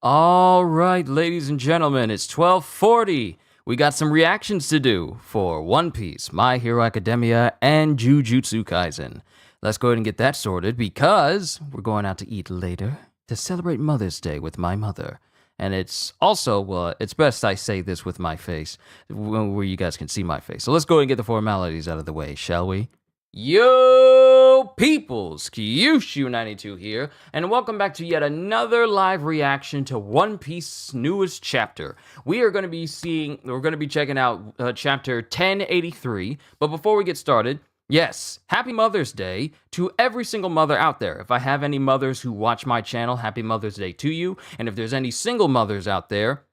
All right, ladies and gentlemen, it's 12:40. We got some reactions to do for One Piece, My Hero Academia, and Jujutsu Kaisen. Let's go ahead and get that sorted because we're going out to eat later to celebrate Mother's Day with my mother. And it's also, it's best I say this with my face, where you guys can see my face. So let's go ahead and get the formalities out of the way, shall we? Yo, peoples, Kyushu92 here, and welcome back to yet another live reaction to One Piece's newest chapter. We're going to be checking out chapter 1083, but before we get started, yes, happy Mother's Day to every single mother out there. If I have any mothers who watch my channel, happy Mother's Day to you, and if there's any single mothers out there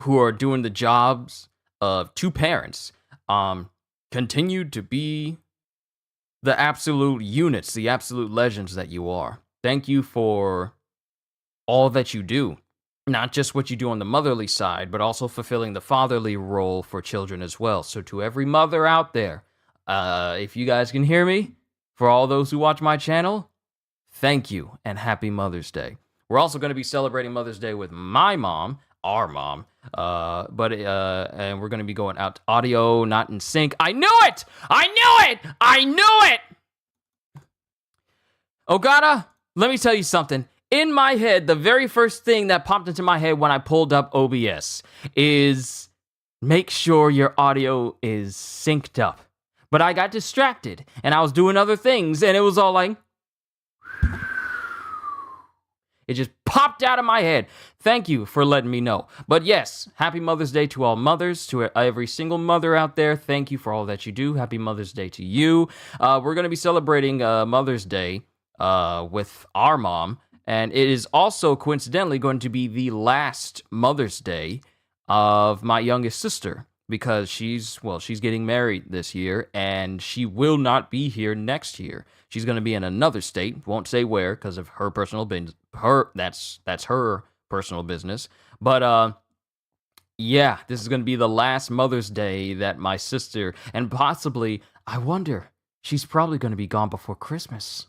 who are doing the jobs of two parents, continue to be the absolute units, the absolute legends that you are. Thank you for all that you do. Not just what you do on the motherly side, but also fulfilling the fatherly role for children as well. So to every mother out there, if you guys can hear me, for all those who watch my channel, thank you and happy Mother's Day. We're also going to be celebrating Mother's Day with my mom, our mom, and we're gonna be going out to audio not in sync. I knew it! Ogata, let me tell you something. In my head, the very first thing that popped into my head when I pulled up OBS is make sure your audio is synced up. But I got distracted and I was doing other things and it was all like, it just popped out of my head. Thank you for letting me know. But yes, happy Mother's Day to all mothers, to every single mother out there. Thank you for all that you do. Happy Mother's Day to you. We're going to be celebrating Mother's Day with our mom. And it is also coincidentally going to be the last Mother's Day of my youngest sister. Because she's getting married this year, and she will not be here next year. She's going to be in another state. Won't say where because of her personal business. That's her personal business. But yeah, this is going to be the last Mother's Day that my sister, and possibly, I wonder, she's probably going to be gone before Christmas.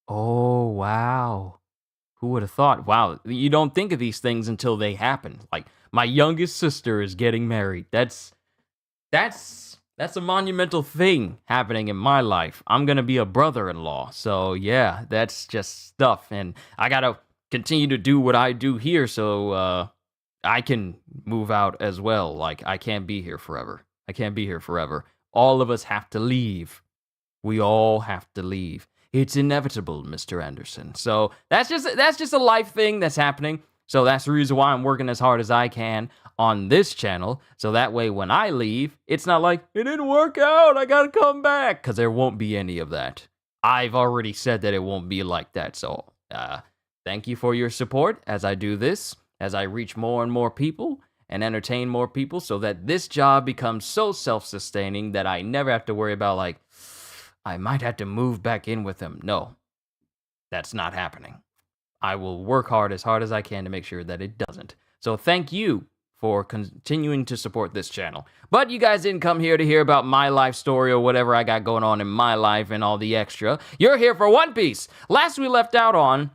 Oh wow, who would have thought? Wow, you don't think of these things until they happen. Like, my youngest sister is getting married. That's a monumental thing happening in my life. I'm gonna be a brother-in-law. So yeah, that's just stuff. And I gotta continue to do what I do here so I can move out as well. Like, I can't be here forever. All of us have to leave. We all have to leave. It's inevitable, Mr. Anderson. So that's just a life thing that's happening. So that's the reason why I'm working as hard as I can on this channel. So that way when I leave, it's not like, it didn't work out, I gotta come back. Because there won't be any of that. I've already said that it won't be like that. So thank you for your support as I do this, as I reach more and more people and entertain more people so that this job becomes so self-sustaining that I never have to worry about, like, I might have to move back in with them. No, that's not happening. I will work hard as I can to make sure that it doesn't. So thank you for continuing to support this channel. But you guys didn't come here to hear about my life story or whatever I got going on in my life and all the extra. You're here for One Piece. Last we left out on,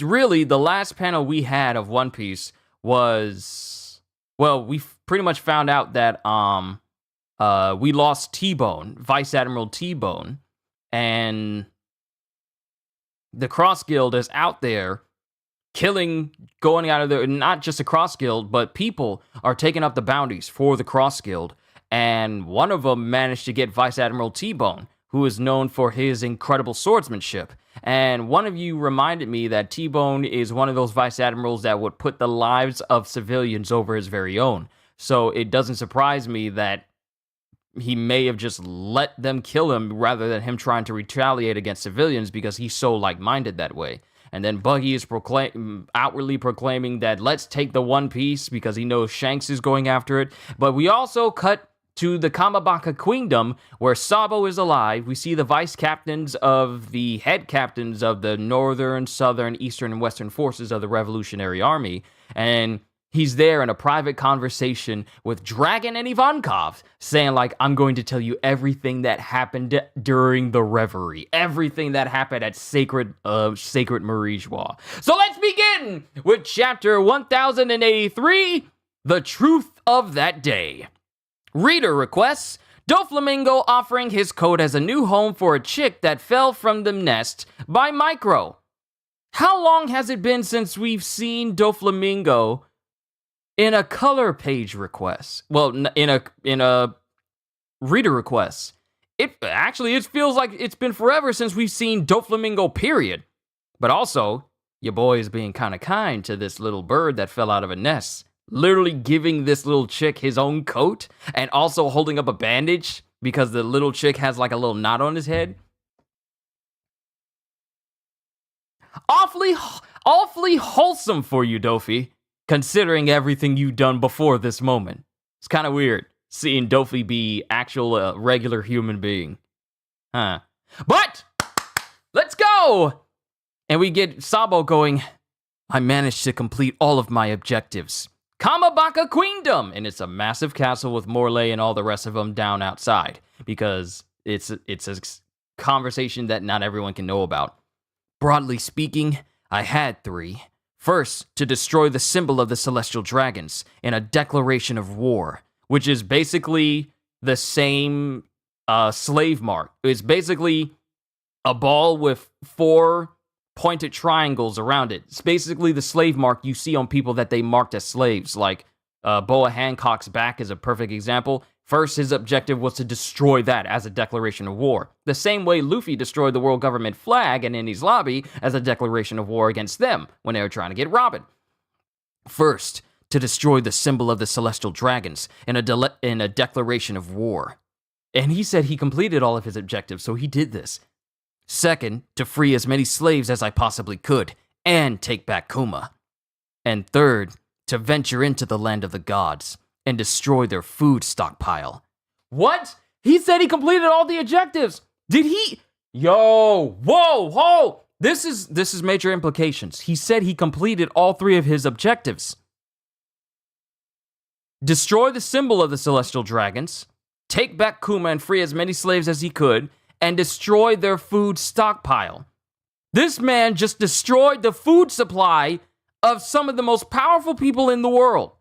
really the last panel we had of One Piece was, well, we pretty much found out that we lost T-Bone, Vice Admiral T-Bone, and the Cross Guild is out there going out of there, not just a Cross Guild, but people are taking up the bounties for the Cross Guild, and one of them managed to get Vice Admiral T-Bone, who is known for his incredible swordsmanship. And one of you reminded me that T-Bone is one of those Vice Admirals that would put the lives of civilians over his very own. So it doesn't surprise me that he may have just let them kill him rather than him trying to retaliate against civilians because he's so like-minded that way. And then Buggy is outwardly proclaiming that let's take the One Piece because he knows Shanks is going after it. But we also cut to the Kamabaka Kingdom where Sabo is alive. We see the vice captains of the head captains of the northern, southern, eastern, and western forces of the Revolutionary Army. And he's there in a private conversation with Dragon and Ivankov, saying like, I'm going to tell you everything that happened during the reverie, everything that happened at Sacred Marijois. So let's begin with chapter 1083, The Truth of That Day. Reader requests, Doflamingo offering his coat as a new home for a chick that fell from the nest by Micro. How long has it been since we've seen Doflamingo in a color page request? Well, in a reader request. It feels like it's been forever since we've seen Doflamingo, period. But also, your boy is being kind of kind to this little bird that fell out of a nest. Literally giving this little chick his own coat and also holding up a bandage because the little chick has like a little knot on his head. Awfully wholesome for you, Dofi, considering everything you've done before this moment. It's kind of weird seeing Dofi be actual regular human being. Huh. But let's go! And we get Sabo going, I managed to complete all of my objectives. Kamabaka Queendom! And it's a massive castle with Morley and all the rest of them down outside. Because it's a conversation that not everyone can know about. Broadly speaking, I had 3. First, to destroy the symbol of the Celestial Dragons in a declaration of war, which is basically the same slave mark. It's basically a ball with 4 pointed triangles around it. It's basically the slave mark you see on people that they marked as slaves, like Boa Hancock's back is a perfect example. First, his objective was to destroy that as a declaration of war. The same way Luffy destroyed the world government flag in Enies Lobby as a declaration of war against them when they were trying to get Robin. First, to destroy the symbol of the Celestial Dragons in a declaration of war. And he said he completed all of his objectives, so he did this. Second, to free as many slaves as I possibly could and take back Kuma. And third, to venture into the land of the gods and destroy their food stockpile. What? He said he completed all the objectives. Did he? Yo, whoa. This is major implications. He said he completed all 3 of his objectives. Destroy the symbol of the Celestial Dragons, take back Kuma and free as many slaves as he could, and destroy their food stockpile. This man just destroyed the food supply of some of the most powerful people in the world.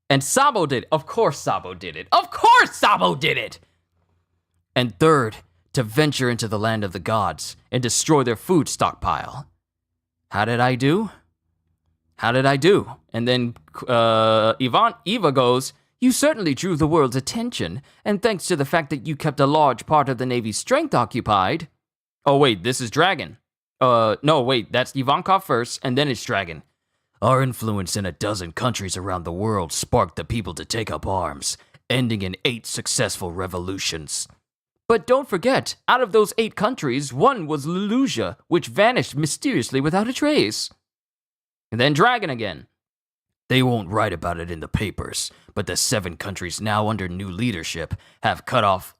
And Sabo did it. Of course Sabo did it. Of course Sabo did it! And third, to venture into the land of the gods and destroy their food stockpile. How did I do? And then Eva goes, you certainly drew the world's attention, and thanks to the fact that you kept a large part of the Navy's strength occupied. Oh wait, this is Dragon. No wait, that's Ivankov first, and then it's Dragon. Our influence in 12 countries around the world sparked the people to take up arms, ending in 8 successful revolutions. But don't forget, out of those 8 countries, one was Lelusia, which vanished mysteriously without a trace. And then Dragon again. They won't write about it in the papers, but the 7 countries now under new leadership have cut off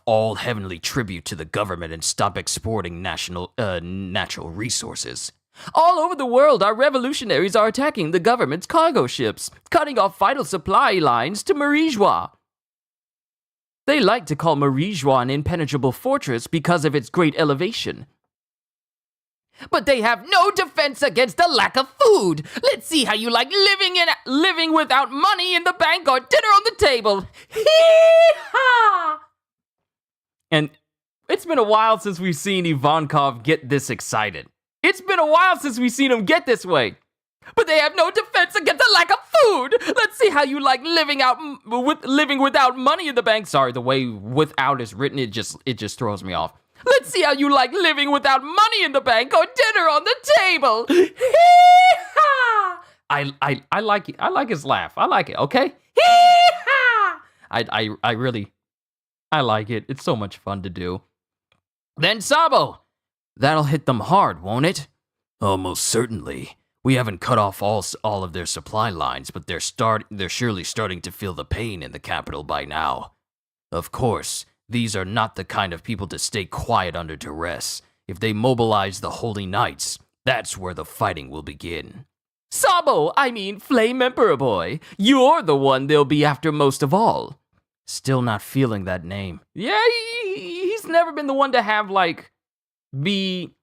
all heavenly tribute to the government and stopped exporting natural resources. All over the world, our revolutionaries are attacking the government's cargo ships, cutting off vital supply lines to Marijois. They like to call Marijois an impenetrable fortress because of its great elevation. But they have no defense against the lack of food. Let's see how you like living without money in the bank or dinner on the table. Hee-haw! And it's been a while since we've seen Ivankov get this excited. It's been a while since we've seen him get this way. But they have no defense against the lack of food. Let's see how you like living without money in the bank. Sorry, the way without is written, it just throws me off. Let's see how you like living without money in the bank or dinner on the table. Hee-haw! I like it. I like his laugh. I like it, okay? Hee-haw! I like it. It's so much fun to do. Then Sabo. That'll hit them hard, won't it? Almost certainly. We haven't cut off all of their supply lines, but they're surely starting to feel the pain in the capital by now. Of course, these are not the kind of people to stay quiet under duress. If they mobilize the Holy Knights, That's where the fighting will begin. Sabo, I mean Flame Emperor Boy, you're the one they'll be after most of all. Still not feeling that name. Yeah, he's never been the one to have, like, be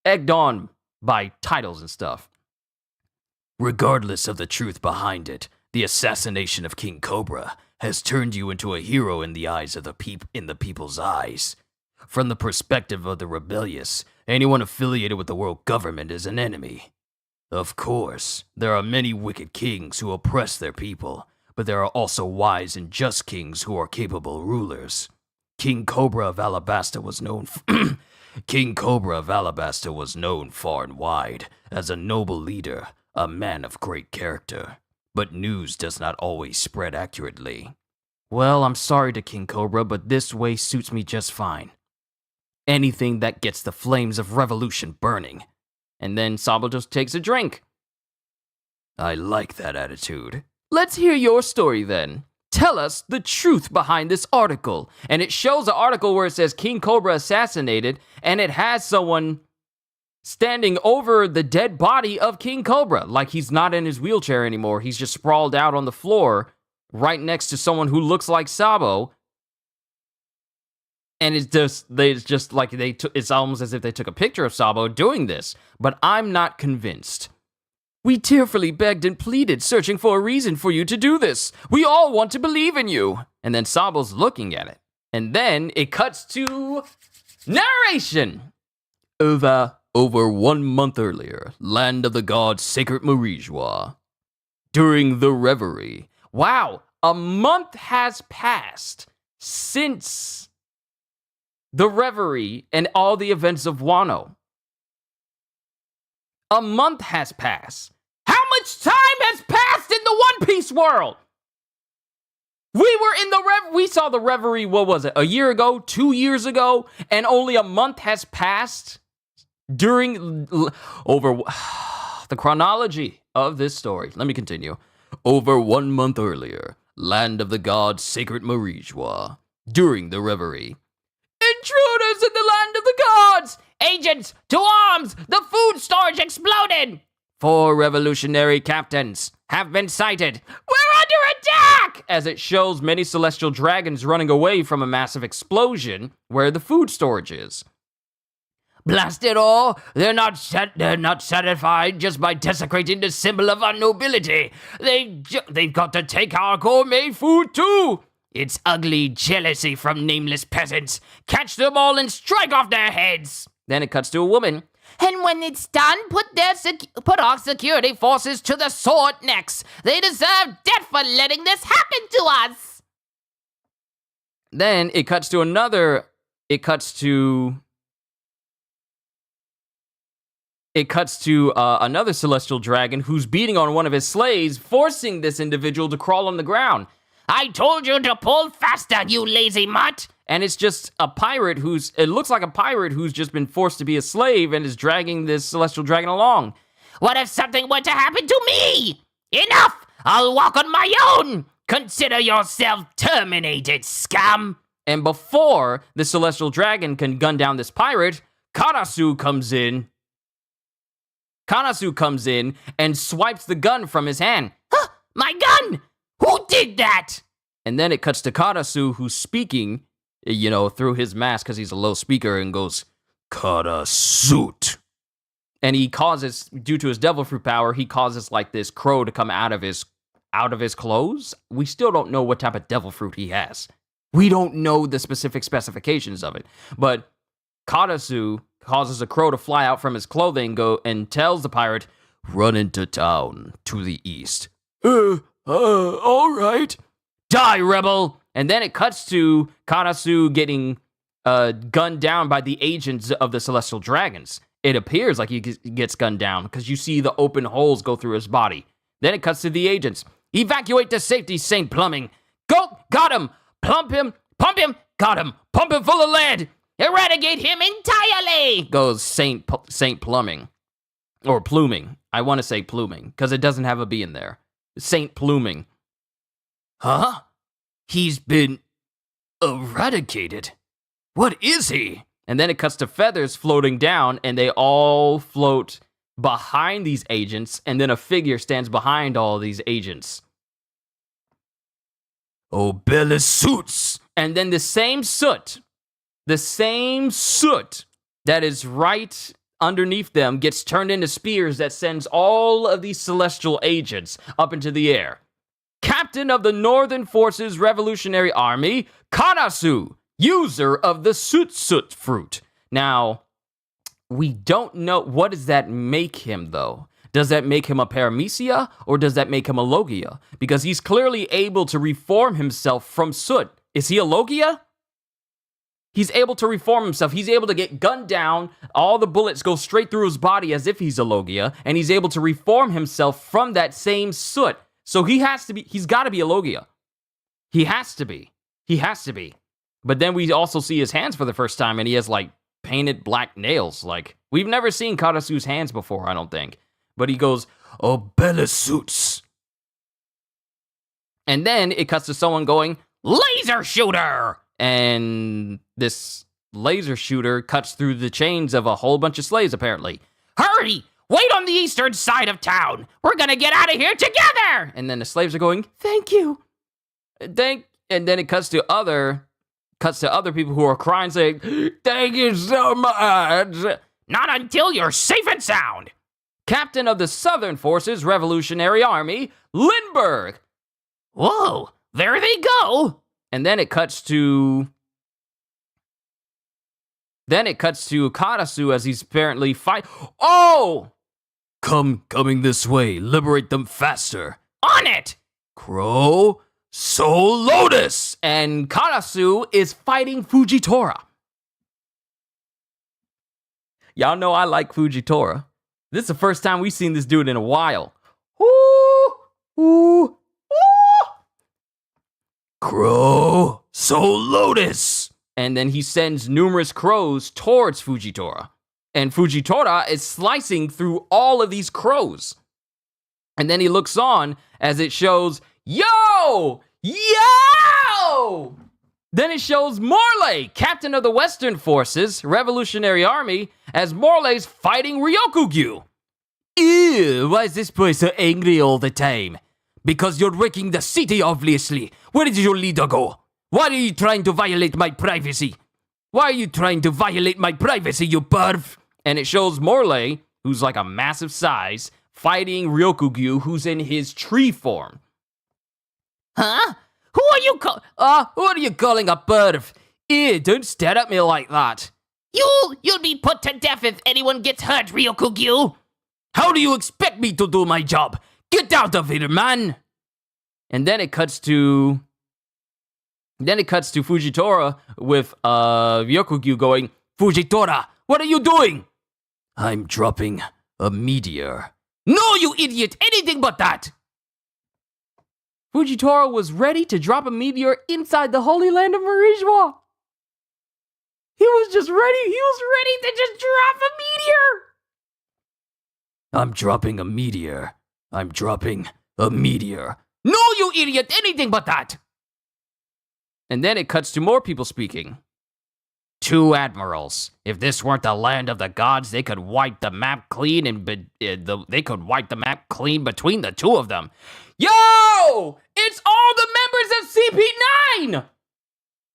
egged on by titles and stuff. Regardless of the truth behind it, the assassination of King Cobra has turned you into a hero in the eyes of the people's eyes. From the perspective of the rebellious, anyone affiliated with the world government is an enemy. Of course, there are many wicked kings who oppress their people, but there are also wise and just kings who are capable rulers. King Cobra of Alabasta was known far and wide as a noble leader, a man of great character. But news does not always spread accurately. Well, I'm sorry to King Cobra, but this way suits me just fine. Anything that gets the flames of revolution burning. And then Sabo just takes a drink. I like that attitude. Let's hear your story then. Tell us the truth behind this article. And it shows an article where it says King Cobra assassinated, and it has someone standing over the dead body of King Cobra. Like he's not in his wheelchair anymore. He's just sprawled out on the floor right next to someone who looks like Sabo. And it's almost as if they took a picture of Sabo doing this. But I'm not convinced. We tearfully begged and pleaded, searching for a reason for you to do this. We all want to believe in you. And then Sabo's looking at it. And then it cuts to narration. Over 1 month earlier, land of the gods, sacred Marijua. During the reverie. Wow, a month has passed since the reverie and all the events of Wano. A month has passed. How much time has passed in the One Piece world? We saw the reverie, what was it, a year ago, 2 years ago, and only a month has passed during, the chronology of this story. Let me continue. Over 1 month earlier, land of the gods, sacred Marijua. During the reverie. Intruders in the land of the gods! Agents, to arms! The food storage exploded! 4 revolutionary captains have been sighted. We're under attack! As it shows many celestial dragons running away from a massive explosion where the food storage is. Blast it all! They're not satisfied just by desecrating the symbol of our nobility. They've got to take our gourmet food too! It's ugly jealousy from nameless peasants. Catch them all and strike off their heads. Then it cuts to a woman. And when it's done, put our security forces to the sword necks. They deserve death for letting this happen to us. Then it cuts to another celestial dragon who's beating on one of his slaves, forcing this individual to crawl on the ground. I told you to pull faster, you lazy mutt! And it's just a pirate it looks like a pirate who's just been forced to be a slave and is dragging this celestial dragon along. What if something were to happen to me? Enough! I'll walk on my own! Consider yourself terminated, scum! And before the celestial dragon can gun down this pirate, Karasu comes in and swipes the gun from his hand. Huh, my gun! Who did that? And then it cuts to Karasu, who's speaking, through his mask because he's a low speaker, and goes, Karasuit. And he causes, due to his devil fruit power, he causes like this crow to come out of his clothes. We still don't know what type of devil fruit he has. We don't know the specific specifications of it. But Karasu causes a crow to fly out from his clothing and tells the pirate, run into town to the east. All right. Die, rebel! And then it cuts to Karasu getting gunned down by the agents of the Celestial Dragons. It appears like he gets gunned down because you see the open holes go through his body. Then it cuts to the agents. Evacuate to safety, Saint Plumbing. Go! Got him! Pump him! Got him! Pump him full of lead! Eradicate him entirely! Goes Saint Plumbing. Or Pluming. I want to say Pluming because it doesn't have a B in there. Saint Pluming. Huh? He's been eradicated. What is he? And then it cuts to feathers floating down, and they all float behind these agents, and then a figure stands behind all these agents. Oh, Bellisuits! And then the same soot that is right underneath them gets turned into spears that sends all of these celestial agents up into the air. Captain of the Northern Forces Revolutionary Army, Karasu, user of the Soot fruit. Now, we don't know, what does that make him, though? Does that make him a Paramecia, or does that make him a Logia? Because he's clearly able to reform himself from soot. Is he a Logia? He's able to reform himself. He's able to get gunned down. All the bullets go straight through his body as if he's a Logia, and he's able to reform himself from that same soot. So he's got to be a Logia. He has to be. But then we also see his hands for the first time, and he has, like, painted black nails. Like, we've never seen Karasu's hands before, I don't think. But he goes, oh, Bellisuits. And then it cuts to someone going, laser shooter! And this laser shooter cuts through the chains of a whole bunch of slaves, apparently. Hurry! Wait on the eastern side of town! We're gonna get out of here together! And then the slaves are going, thank you. And then it cuts to other people who are crying, saying, thank you so much! Not until you're safe and sound! Captain of the Southern Forces Revolutionary Army, Lindbergh. Whoa, there they go! And then it cuts to Karasu as he's apparently Oh! Coming this way. Liberate them faster. On it! Crow, Soul Lotus! And Karasu is fighting Fujitora. Y'all know I like Fujitora. This is the first time we've seen this dude in a while. Ooh, ooh, ooh. Crow, Soul Lotus! And then he sends numerous crows towards Fujitora. And Fujitora is slicing through all of these crows. And then he looks on as it shows, yo! Yo! Then it shows Morley, captain of the Western Forces, Revolutionary Army, as Morley's fighting Ryokugyu. Ew, why is this boy so angry all the time? Because you're wrecking the city, obviously. Where did your leader go? Why are you trying to violate my privacy? Why are you trying to violate my privacy, you perv? And it shows Morley, who's like a massive size, fighting Ryokugyu, who's in his tree form. Huh? Who are you calling a perv? Ew, don't stare at me like that. You'll be put to death if anyone gets hurt, Ryokugyu. How do you expect me to do my job? Get out of here, man! And then it cuts to Fujitora with Ryokugyu going, Fujitora, what are you doing? I'm dropping a meteor. No, you idiot! Anything but that! Fujitora was ready to drop a meteor inside the Holy Land of Marijwa. He was ready to just drop a meteor! I'm dropping a meteor. No, you idiot! Anything but that! And then it cuts to more people speaking. 2 admirals. If this weren't the land of the gods, they could wipe the map clean between the two of them. Yo! It's all the members of CP9!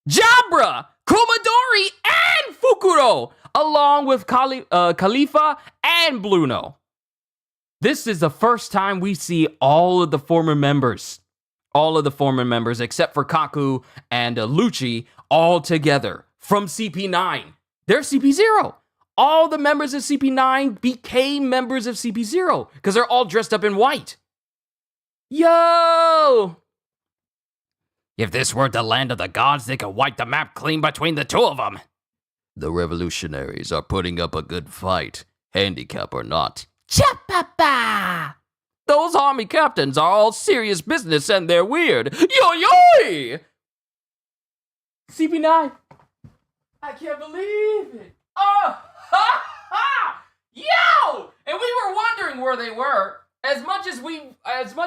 Jabra, Komadori, and Fukuro, along with Khalifa and Bluno. This is the first time we see all of the former members except for Kaku and Lucci all together from CP9. They're CP0. All the members of CP9 became members of CP0 because they're all dressed up in white. Yo! If this weren't the land of the gods, they could wipe the map clean between the two of them. The revolutionaries are putting up a good fight, handicap or not. Cha-pa-pa! Those army captains are all serious business and they're weird. Yo-yo! CP9. I can't believe it. Oh, ha, ha! Yo! And we were wondering where they were. As much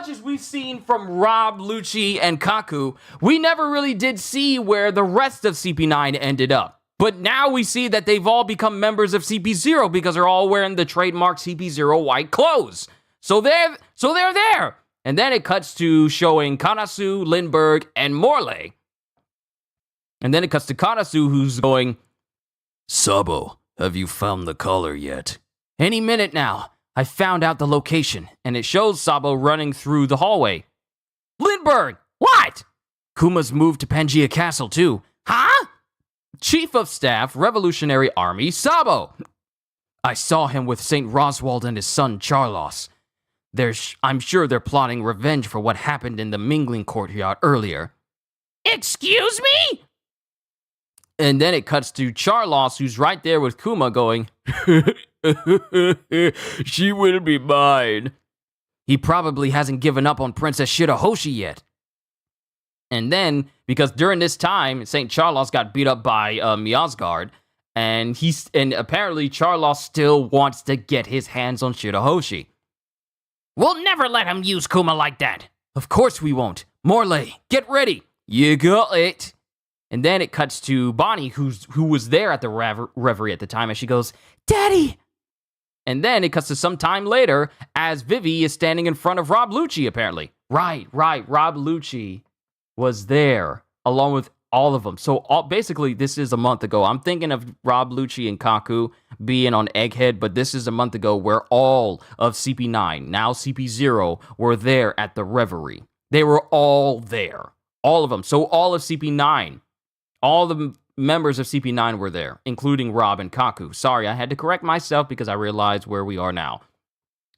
as we've seen from Rob, Lucci, and Kaku, we never really did see where the rest of CP9 ended up. But now we see that they've all become members of CP0 because they're all wearing the trademark CP0 white clothes. So they're there. And then it cuts to showing Karasu, Lindbergh, and Morley. And then it cuts to Karasu, who's going, Sabo, have you found the collar yet? Any minute now. I found out the location. And it shows Sabo running through the hallway. Lindbergh, what? Kuma's moved to Pangaea Castle too. Huh? Chief of Staff, Revolutionary Army, Sabo. I saw him with St. Roswald and his son, Charlos. I'm sure they're plotting revenge for what happened in the mingling courtyard earlier. Excuse me? And then it cuts to Charlos, who's right there with Kuma going, She will be mine. He probably hasn't given up on Princess Shirahoshi yet. And then, because during this time, St. Charlos got beat up by Miasgard, and apparently Charlos still wants to get his hands on Shirahoshi. We'll never let him use Kuma like that. Of course we won't. Morley, get ready. You got it. And then it cuts to Bonnie, who was there at the reverie at the time, and she goes, Daddy! And then it cuts to some time later, as Vivi is standing in front of Rob Lucci, apparently. Right, Rob Lucci was there, along with all of them. So basically, this is a month ago. I'm thinking of Rob Lucci and Kaku being on Egghead, but this is a month ago where all of CP9, now CP0, were there at the reverie. They were all there. All of them. So all of CP9, all the members of CP9 were there, including Rob and Kaku. Sorry, I had to correct myself because I realized where we are now.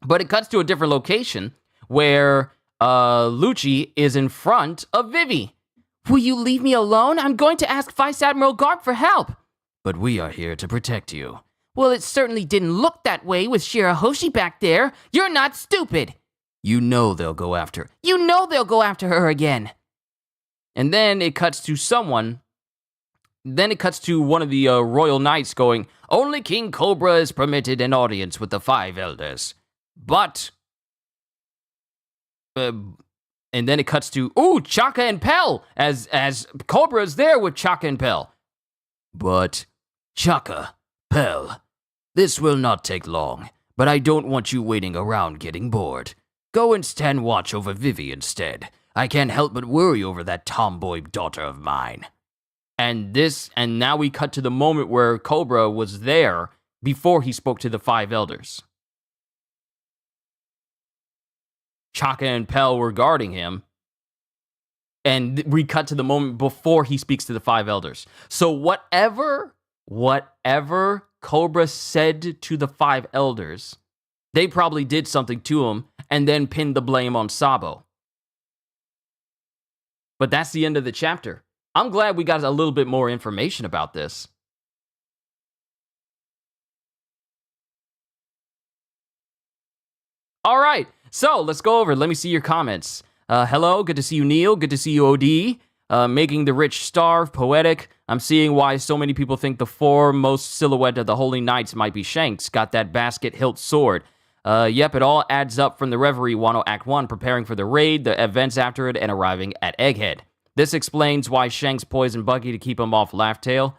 But it cuts to a different location where Lucci is in front of Vivi. Will you leave me alone? I'm going to ask Vice Admiral Garp for help. But we are here to protect you. Well, it certainly didn't look that way with Shirahoshi back there. You're not stupid. You know they'll go after her again. And then it cuts to someone. Then it cuts to one of the Royal Knights going, Only King Cobra is permitted an audience with the 5 elders. But... and then it cuts to, Chaka and Pell, as Cobra is there with Chaka and Pell. But, Chaka, Pell, this will not take long, but I don't want you waiting around getting bored. Go and stand watch over Vivi instead. I can't help but worry over that tomboy daughter of mine. And now we cut to the moment where Cobra was there before he spoke to the 5 elders. Chaka and Pell were guarding him, and we cut to the moment before he speaks to the 5 elders. So whatever Cobra said to the 5 elders, they probably did something to him and then pinned the blame on Sabo. But that's the end of the chapter. I'm glad we got a little bit more information about this. All right. So, let's go over. Let me see your comments. Hello, good to see you, Neil. Good to see you, OD. Making the rich starve, poetic. I'm seeing why so many people think the foremost silhouette of the Holy Knights might be Shanks. Got that basket hilt sword. Yep, it all adds up from the Reverie Wano Act 1, preparing for the raid, the events after it, and arriving at Egghead. This explains why Shanks poisoned Buggy to keep him off Laugh-Tail.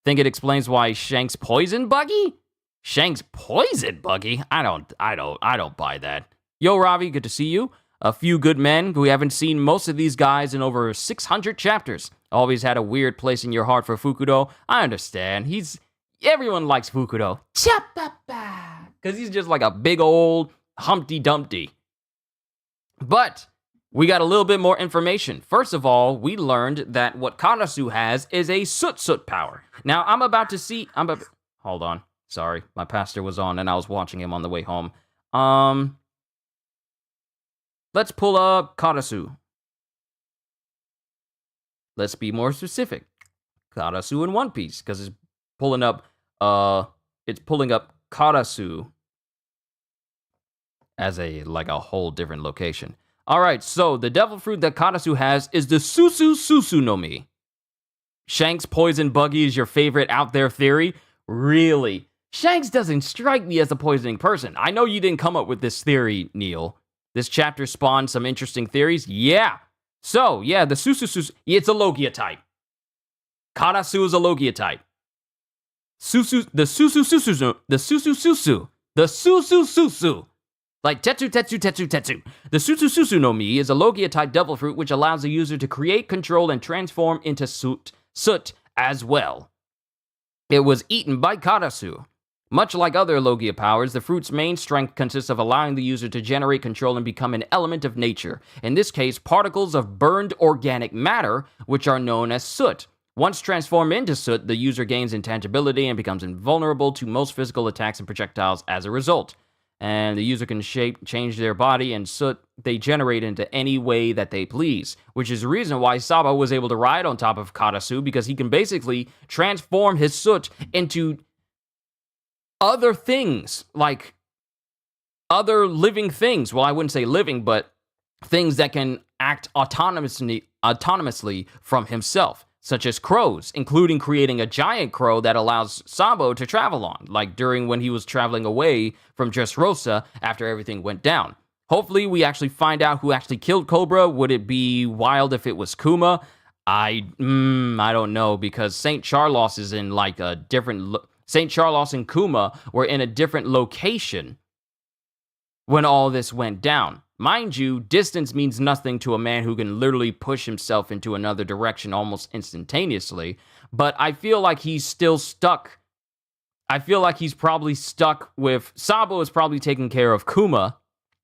Think it explains why Shanks poisoned Buggy? Shanks poisoned Buggy? I don't buy that. Yo, Ravi, good to see you. A few good men. We haven't seen most of these guys in over 600 chapters. Always had a weird place in your heart for Fukudo. I understand. Everyone likes Fukudo. Because he's just like a big old Humpty Dumpty. But we got a little bit more information. First of all, we learned that what Karasu has is a soot power. Now, hold on. Sorry, my pastor was on and I was watching him on the way home. Let's pull up Karasu. Let's be more specific. Karasu in One Piece, because it's pulling up Karasu as a whole different location. Alright, so the devil fruit that Karasu has is the Susu no Mi. Shanks poison Buggy is your favorite out there theory? Really? Shanks doesn't strike me as a poisoning person. I know you didn't come up with this theory, Neil. This chapter spawned some interesting theories. Yeah. So, yeah, the Susu, it's a Logia type. Karasu is a Logia type. the Susu Susu, the Susu Susu, the Susu Susu. Like Tetsu Tetsu Tetsu Tetsu. The Susu Susu no Mi is a Logia-type devil fruit which allows the user to create, control, and transform into soot as well. It was eaten by Karasu. Much like other Logia powers, the fruit's main strength consists of allowing the user to generate, control, and become an element of nature. In this case, particles of burned organic matter, which are known as soot. Once transformed into soot, the user gains intangibility and becomes invulnerable to most physical attacks and projectiles as a result. And the user can change their body and soot they generate into any way that they please, which is the reason why Sabo was able to ride on top of Karasu, because he can basically transform his soot into other things, like other living things. Well, I wouldn't say living, but things that can act autonomously from himself, such as crows, including creating a giant crow that allows Sabo to travel on, like during when he was traveling away from Dressrosa after everything went down. Hopefully, we actually find out who actually killed Cobra. Would it be wild if it was Kuma? I don't know, because St. Charlos is in like a different... St. Charlos and Kuma were in a different location when all this went down. Mind you, distance means nothing to a man who can literally push himself into another direction almost instantaneously, but I feel like he's still stuck. I feel like he's probably stuck with... Sabo is probably taking care of Kuma,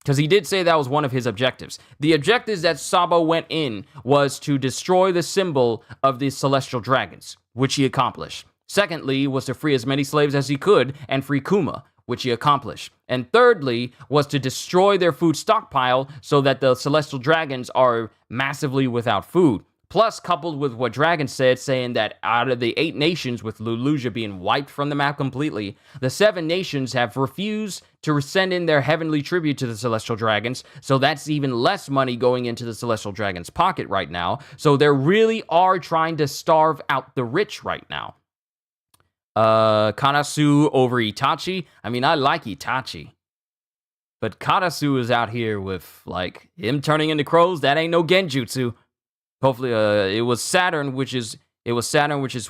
because he did say that was one of his objectives. The objectives that Sabo went in was to destroy the symbol of the Celestial Dragons, which he accomplished. Secondly, was to free as many slaves as he could and free Kuma, which he accomplished. And thirdly, was to destroy their food stockpile so that the Celestial Dragons are massively without food. Plus, coupled with what Dragon said, saying that out of the 8 nations, with Lulusia being wiped from the map completely, the 7 nations have refused to send in their heavenly tribute to the Celestial Dragons, so that's even less money going into the Celestial Dragons' pocket right now. So they really are trying to starve out the rich right now. Karasu over Itachi. I mean, I like Itachi, but Karasu is out here with, like, him turning into crows. That ain't no genjutsu. Hopefully, it was Saturn, which is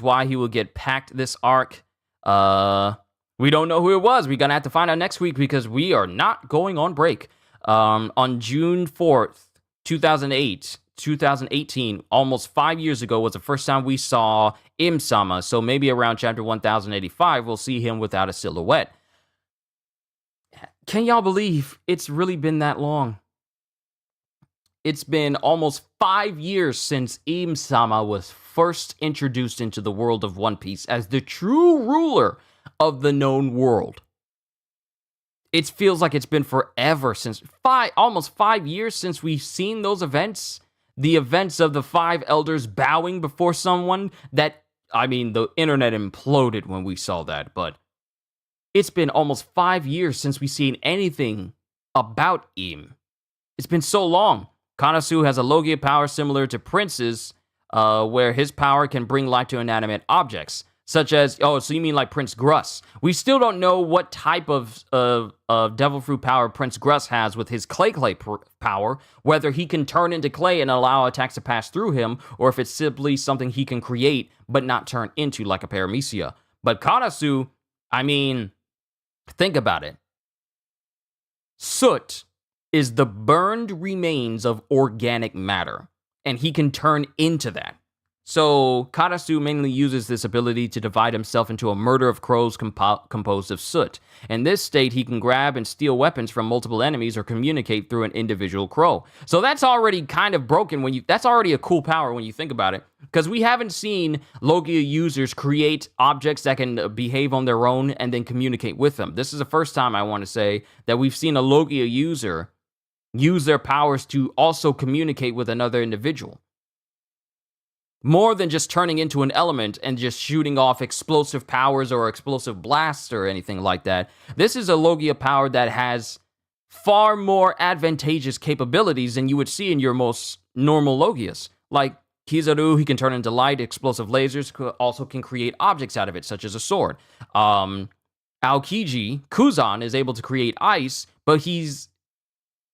why he will get packed this arc. We don't know who it was. We're gonna have to find out next week, because we are not going on break. On June 4th, 2018, almost 5 years ago, was the first time we saw Im-sama, so maybe around chapter 1085, we'll see him without a silhouette. Can y'all believe it's really been that long? It's been almost 5 years since Im-sama was first introduced into the world of One Piece as the true ruler of the known world. It feels like it's been forever since almost 5 years since we've seen those events. The events of the 5 elders bowing before someone that, I mean, the internet imploded when we saw that, but it's been almost 5 years since we've seen anything about Im. It's been so long. Karasu has a Logia power similar to Prince's, where his power can bring life to inanimate objects, such as, oh, so you mean like Prince Gruss. We still don't know what type of Devil Fruit power Prince Gruss has with his Clay power, whether he can turn into clay and allow attacks to pass through him, or if it's simply something he can create but not turn into, like a Paramecia. But Karasu, I mean, think about it. Soot is the burned remains of organic matter, and he can turn into that. So, Karasu mainly uses this ability to divide himself into a murder of crows composed of soot. In this state, he can grab and steal weapons from multiple enemies or communicate through an individual crow. So that's already kind of broken that's already a cool power when you think about it, because we haven't seen Logia users create objects that can behave on their own and then communicate with them. This is the first time, I want to say, that we've seen a Logia user use their powers to also communicate with another individual. More than just turning into an element and just shooting off explosive powers or explosive blasts or anything like that. This is a Logia power that has far more advantageous capabilities than you would see in your most normal Logias. Like Kizaru, he can turn into light, explosive lasers, also can create objects out of it, such as a sword. Aokiji, Kuzan, is able to create ice, but he's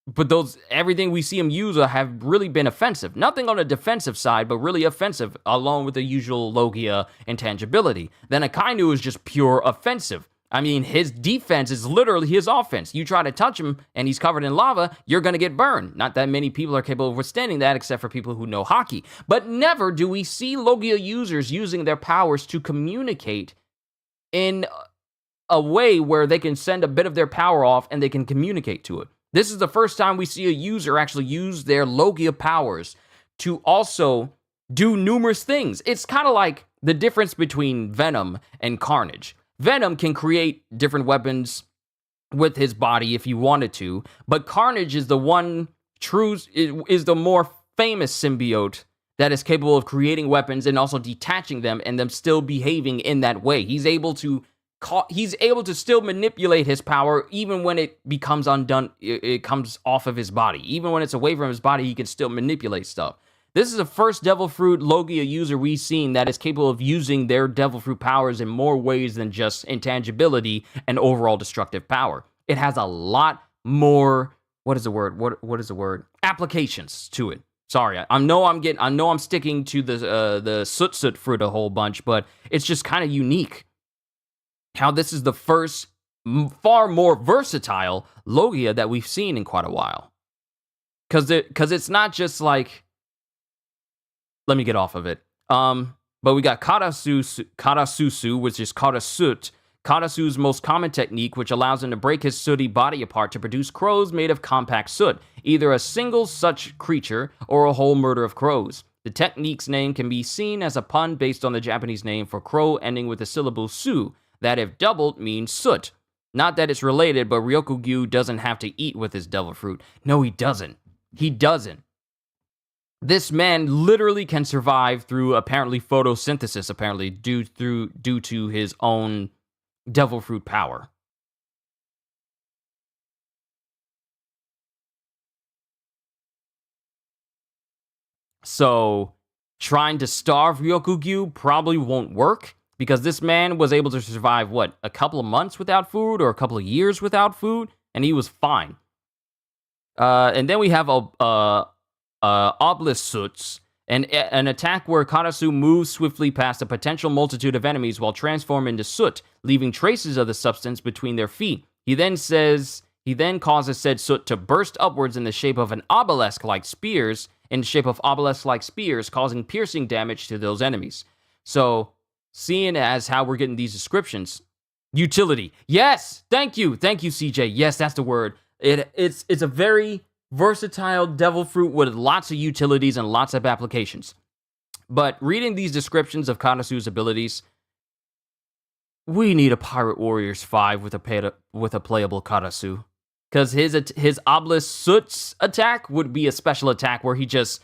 but everything we see him use have really been offensive. Nothing on the defensive side, but really offensive, along with the usual Logia intangibility. Then Akainu is just pure offensive. I mean, his defense is literally his offense. You try to touch him and he's covered in lava, you're going to get burned. Not that many people are capable of withstanding that, except for people who know hockey. But never do we see Logia users using their powers to communicate in a way where they can send a bit of their power off and they can communicate to it. This is the first time we see a user actually use their Logia powers to also do numerous things. It's kind of like the difference between Venom and Carnage. Venom can create different weapons with his body if he wanted to, but Carnage is the one is the more famous symbiote that is capable of creating weapons and also detaching them and them still behaving in that way. He's able to still manipulate his power even when it becomes undone. It comes off of his body. Even when it's away from his body, he can still manipulate stuff. This is the first Devil Fruit Logia user we've seen that is capable of using their Devil Fruit powers in more ways than just intangibility and overall destructive power. It has a lot more, what is the word? Applications to it. Sorry, I know I'm sticking to the Soot Fruit a whole bunch, but it's just kind of unique how this is the first far more versatile Logia that we've seen in quite a while. Because it's not just like, let me get off of it. But we got Karasusu, which is Karasut. Karasu's most common technique, which allows him to break his sooty body apart to produce crows made of compact soot, either a single such creature or a whole murder of crows. The technique's name can be seen as a pun based on the Japanese name for crow ending with the syllable su, that if doubled means soot. Not that it's related, but Ryokugyu doesn't have to eat with his devil fruit. No, he doesn't. He doesn't. This man literally can survive through apparently photosynthesis, due to his own devil fruit power. So, trying to starve Ryokugyu probably won't work, because this man was able to survive, a couple of months without food, or a couple of years without food, and he was fine. And then we have Oblisuts, an attack where Karasu moves swiftly past a potential multitude of enemies while transformed into soot, leaving traces of the substance between their feet. He then causes said soot to burst upwards in the shape of obelisk-like spears, causing piercing damage to those enemies. So, seeing as how we're getting these descriptions, utility. Yes, thank you, CJ. Yes, that's the word. It's a very versatile devil fruit with lots of utilities and lots of applications. But reading these descriptions of Karasu's abilities, we need a Pirate Warriors 5 with a playable Karasu. Because his Obelisk Soot's attack would be a special attack where he just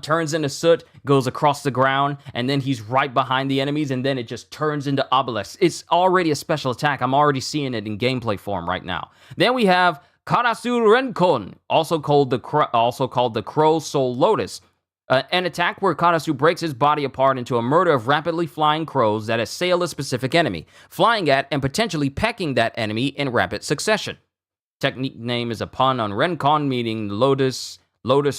turns into soot, goes across the ground, and then he's right behind the enemies, and then it just turns into Obelisk. It's already a special attack. I'm already seeing it in gameplay form right now. Then we have Karasu Renkon, also called the Crow Soul Lotus, an attack where Karasu breaks his body apart into a murder of rapidly flying crows that assail a specific enemy, flying at and potentially pecking that enemy in rapid succession. Technique name is a pun on Renkon, meaning lotus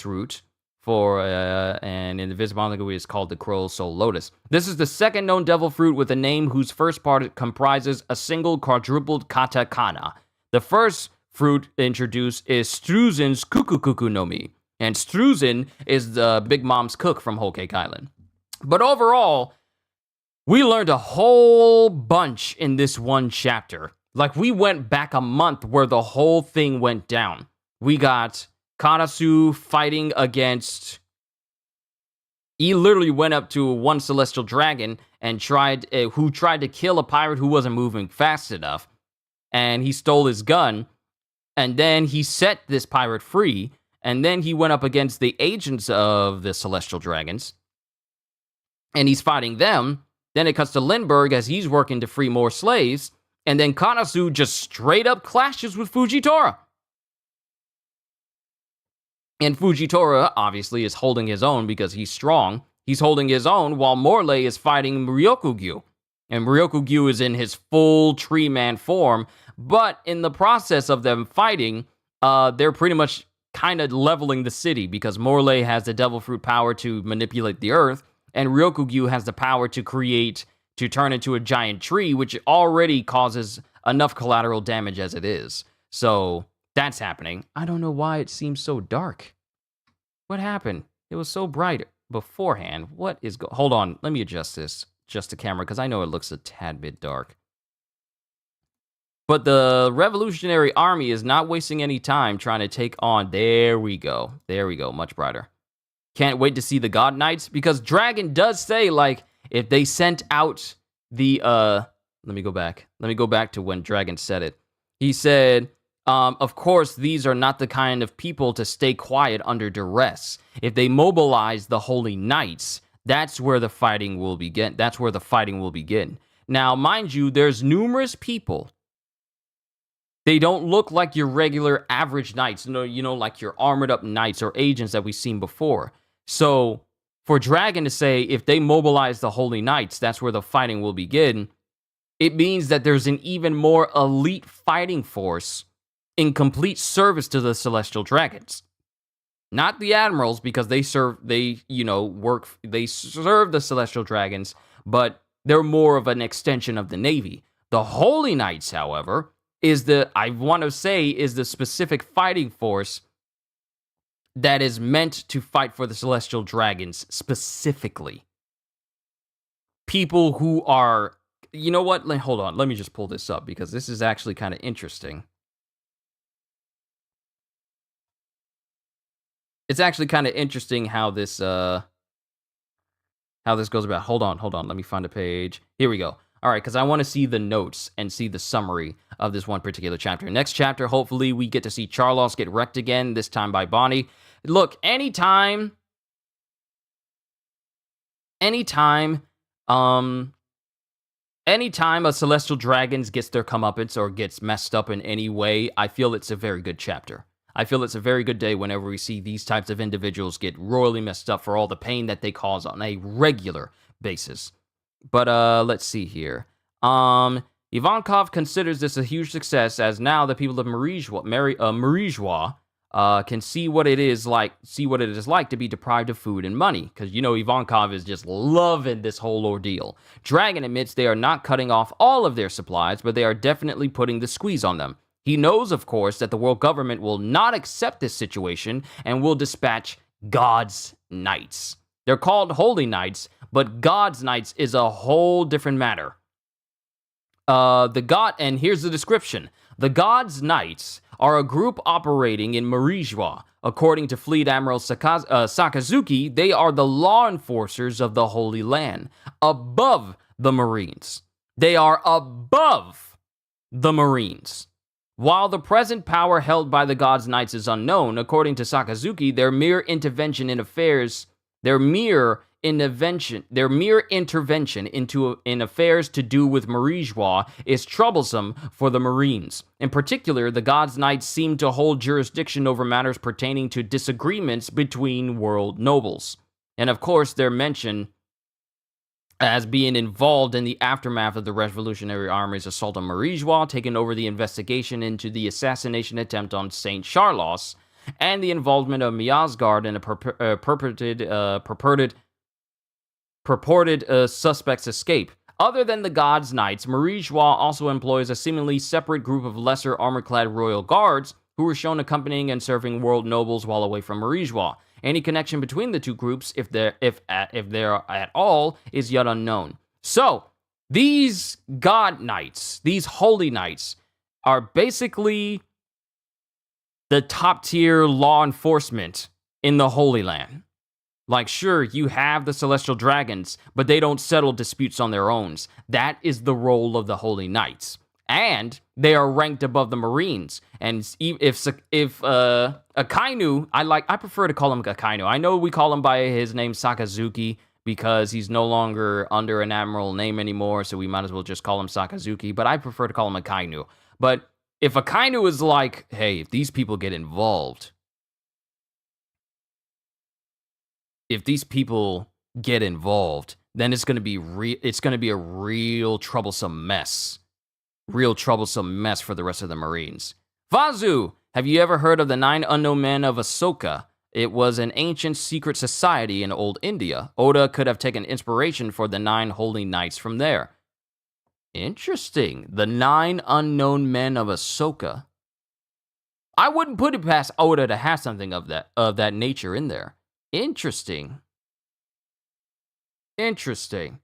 root, and in the Visibon language is called the Crow Soul Lotus. This is the second known devil fruit with a name whose first part comprises a single quadrupled katakana. The first fruit introduced is Struzen's Kuku no Mi, and Struzen is the Big Mom's cook from Whole Cake Island. But overall, we learned a whole bunch in this one chapter. Like, we went back a month where the whole thing went down. We got Karasu fighting against... He literally went up to one celestial dragon and tried to kill a pirate who wasn't moving fast enough. And he stole his gun. And then he set this pirate free. And then he went up against the agents of the celestial dragons. And he's fighting them. Then it cuts to Lindbergh as he's working to free more slaves. And then Karasu just straight up clashes with Fujitora. And Fujitora, obviously, is holding his own because he's strong. He's holding his own while Morley is fighting Ryokugyu. And Ryokugyu is in his full tree man form. But in the process of them fighting, they're pretty much kind of leveling the city because Morley has the devil fruit power to manipulate the earth, and Ryokugyu has the power to turn into a giant tree, which already causes enough collateral damage as it is. So that's happening. I don't know why it seems so dark. What happened? It was so bright beforehand. What is hold on, let me adjust the camera, because I know it looks a tad bit dark. But the Revolutionary Army is not wasting any time trying to take on... There we go, much brighter. Can't wait to see the God Knights, because Dragon does say, like, if they sent out the... Let me go back to when Dragon said it. He said... of course, these are not the kind of people to stay quiet under duress. If they mobilize the Holy Knights, that's where the fighting will begin. Now, mind you, there's numerous people. They don't look like your regular average knights, like your armored up knights or agents that we've seen before. So, for Dragon to say, if they mobilize the Holy Knights, that's where the fighting will begin, it means that there's an even more elite fighting force in complete service to the Celestial Dragons. Not the Admirals, because they serve the Celestial Dragons, but they're more of an extension of the Navy. The Holy Knights, however, is the specific fighting force that is meant to fight for the Celestial Dragons specifically. People who are... You know what? Hold on. Let me just pull this up, because this is actually kind of interesting. It's actually kind of interesting how this goes about. Hold on. Let me find a page. Here we go. All right, because I want to see the notes and see the summary of this one particular chapter. Next chapter, hopefully, we get to see Charlos get wrecked again, this time by Bonnie. Look, anytime a Celestial Dragons gets their comeuppance or gets messed up in any way, I feel it's a very good chapter. I feel it's a very good day whenever we see these types of individuals get royally messed up for all the pain that they cause on a regular basis. But let's see here. Ivankov considers this a huge success, as now the people of Marijwa can see what it is like to be deprived of food and money, because Ivankov is just loving this whole ordeal. Dragon admits they are not cutting off all of their supplies, but they are definitely putting the squeeze on them. He knows, of course, that the world government will not accept this situation and will dispatch God's Knights. They're called Holy Knights, but God's Knights is a whole different matter. And here's the description. The God's Knights are a group operating in Marijwa. According to Fleet Admiral Sakazuki, they are the law enforcers of the Holy Land, above the Marines. They are above the Marines. While the present power held by the God's Knights is unknown, according to Sakazuki, their mere intervention in affairs in affairs to do with Marijwa is troublesome for the Marines. In particular, the God's Knights seem to hold jurisdiction over matters pertaining to disagreements between world nobles. And of course, they're mentioned as being involved in the aftermath of the Revolutionary Army's assault on Marijwa, taking over the investigation into the assassination attempt on Saint Charlos, and the involvement of Miasgard in a purported suspect's escape. Other than the God's Knights, Marijwa also employs a seemingly separate group of lesser armor-clad royal guards who were shown accompanying and serving world nobles while away from Marijwa. Any connection between the two groups, if there at all, is yet unknown. So, these God Knights, these Holy Knights, are basically the top-tier law enforcement in the Holy Land. Like, sure, you have the Celestial Dragons, but they don't settle disputes on their own. That is the role of the Holy Knights. And they are ranked above the Marines. And if Akainu, I prefer to call him Akainu. I know we call him by his name Sakazuki because he's no longer under an admiral name anymore, so we might as well just call him Sakazuki, but I prefer to call him Akainu. But if Akainu is like, hey, if these people get involved, then it's going to be a real troublesome mess. Real troublesome mess for the rest of the Marines. Vazu Have you ever heard of the 9 Unknown Men of Ahsoka? It was an ancient secret society in old India. Oda could have taken inspiration for the 9 Holy Knights from there. Interesting. The 9 Unknown Men of Ahsoka. I wouldn't put it past Oda to have something of that nature in there. Interesting. Interesting.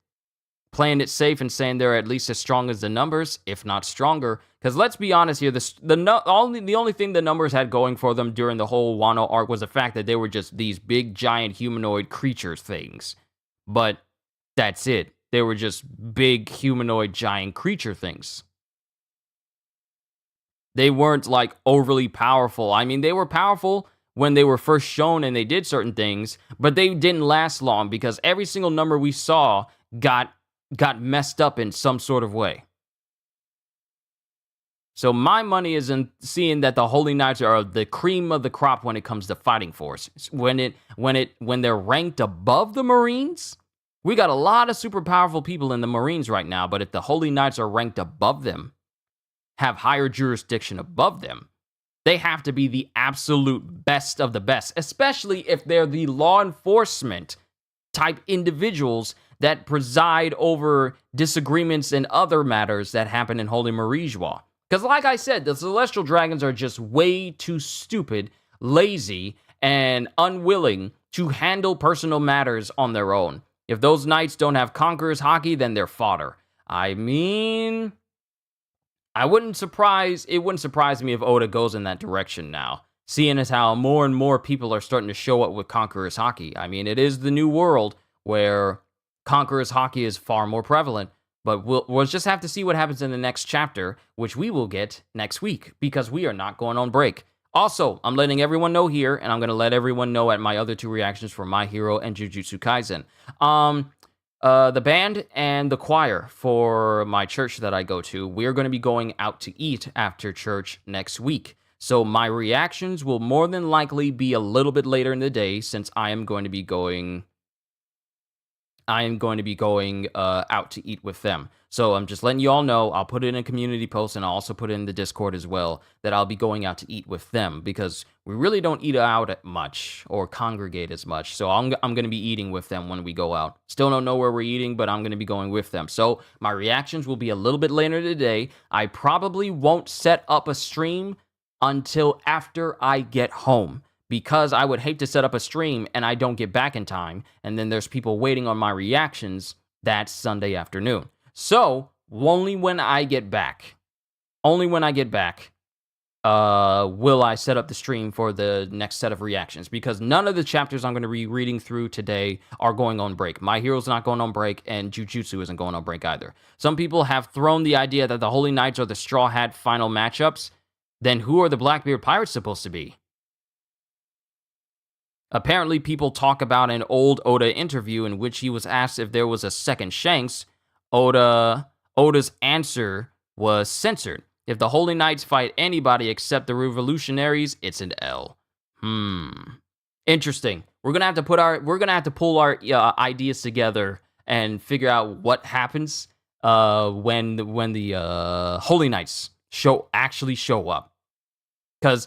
Playing it safe and saying they're at least as strong as the numbers, if not stronger. Because let's be honest here, the only thing the numbers had going for them during the whole Wano arc was the fact that they were just these big, giant, humanoid creature things. But that's it. They were just big, humanoid, giant creature things. They weren't, like, overly powerful. I mean, they were powerful when they were first shown and they did certain things, but they didn't last long because every single number we saw got messed up in some sort of way. So my money is in seeing that the Holy Knights are the cream of the crop when it comes to fighting force. When they're ranked above the Marines, we got a lot of super powerful people in the Marines right now, but if the Holy Knights are ranked above them, have higher jurisdiction above them, they have to be the absolute best of the best, especially if they're the law enforcement type individuals that preside over disagreements and other matters that happen in Holy Marijois. Because like I said, the Celestial Dragons are just way too stupid, lazy, and unwilling to handle personal matters on their own. If those knights don't have Conqueror's Haki, then they're fodder. I mean, it wouldn't surprise me if Oda goes in that direction now, seeing as how more and more people are starting to show up with Conqueror's Haki. I mean, it is the new world where Conqueror's Haki is far more prevalent, but we'll just have to see what happens in the next chapter, which we will get next week, because we are not going on break. Also, I'm letting everyone know here, and I'm going to let everyone know at my other 2 reactions for My Hero and Jujutsu Kaisen. The band and the choir for my church that I go to, we're going to be going out to eat after church next week. So my reactions will more than likely be a little bit later in the day, since I am going to be going out to eat with them. So I'm just letting you all know. I'll put it in a community post, and I'll also put it in the Discord as well, that I'll be going out to eat with them, because we really don't eat out much or congregate as much. So I'm going to be eating with them when we go out. Still don't know where we're eating, but I'm going to be going with them. So my reactions will be a little bit later today. I probably won't set up a stream until after I get home, because I would hate to set up a stream and I don't get back in time, and then there's people waiting on my reactions that Sunday afternoon. So, only when I get back, will I set up the stream for the next set of reactions, because none of the chapters I'm going to be reading through today are going on break. My Hero's not going on break, and Jujutsu isn't going on break either. Some people have thrown the idea that the Holy Knights are the Straw Hat final matchups. Then who are the Blackbeard Pirates supposed to be? Apparently, people talk about an old Oda interview in which he was asked if there was a second Shanks. Oda's answer was censored. If the Holy Knights fight anybody except the revolutionaries, it's an L. Interesting. We're gonna have to pull our ideas together and figure out what happens when the Holy Knights actually show up. Because,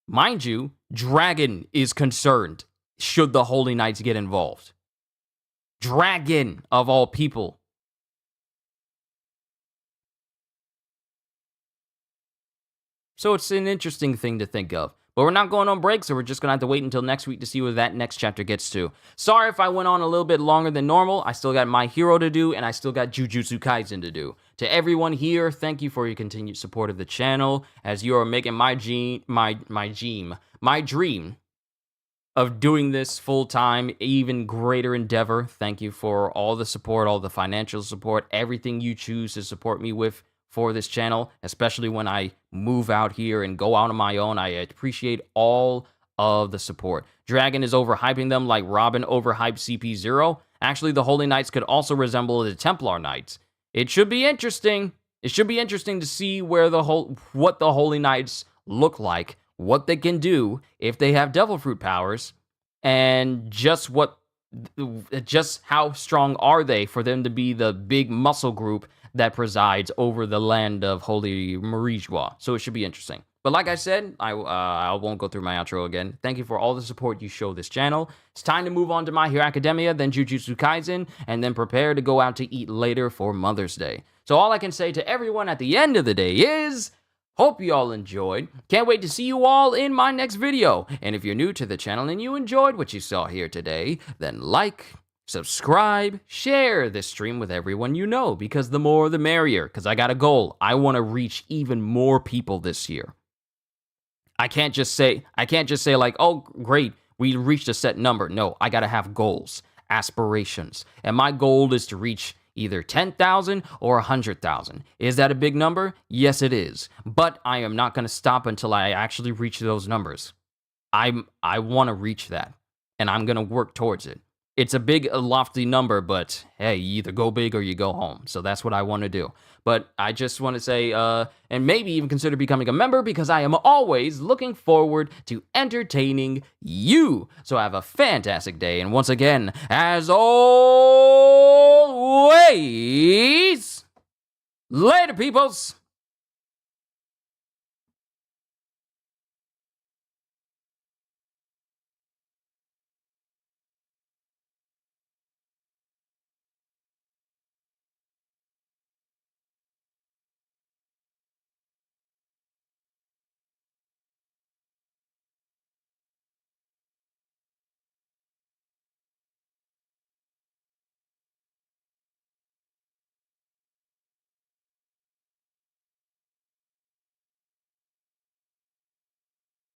mind you, Dragon is concerned should the Holy Knights get involved. Dragon, of all people. So it's an interesting thing to think of. But we're not going on break, so we're just going to have to wait until next week to see where that next chapter gets to. Sorry if I went on a little bit longer than normal. I still got My Hero to do, and I still got Jujutsu Kaisen to do. To everyone here, thank you for your continued support of the channel, as you are making my dream of doing this full-time even greater endeavor. Thank you for all the support, all the financial support, everything you choose to support me with for this channel, especially when I move out here and go out on my own. I appreciate all of the support. Dragon is overhyping them like Robin overhyped CP0. Actually, the Holy Knights could also resemble the Templar Knights. It should be interesting. It should be interesting to see what the Holy Knights look like, what they can do if they have Devil Fruit powers, and just how strong are they for them to be the big muscle group that presides over the land of Holy Marijois. So it should be interesting. But like I said, I won't go through my outro again. Thank you for all the support you show this channel. It's time to move on to My Hero Academia, then Jujutsu Kaisen, and then prepare to go out to eat later for Mother's Day. So all I can say to everyone at the end of the day is, hope you all enjoyed. Can't wait to see you all in my next video. And if you're new to the channel and you enjoyed what you saw here today, then like, subscribe, share this stream with everyone you know, because the more the merrier, because I got a goal. I want to reach even more people this year. I can't just say like, oh, great, we reached a set number. No, I got to have goals, aspirations. And my goal is to reach either 10,000 or 100,000. Is that a big number? Yes, it is. But I am not going to stop until I actually reach those numbers. I want to reach that, and I'm going to work towards it. It's a big, lofty number, but hey, you either go big or you go home. So that's what I want to do. But I just want to say, and maybe even consider becoming a member, because I am always looking forward to entertaining you. So have a fantastic day. And once again, as always, later, peoples.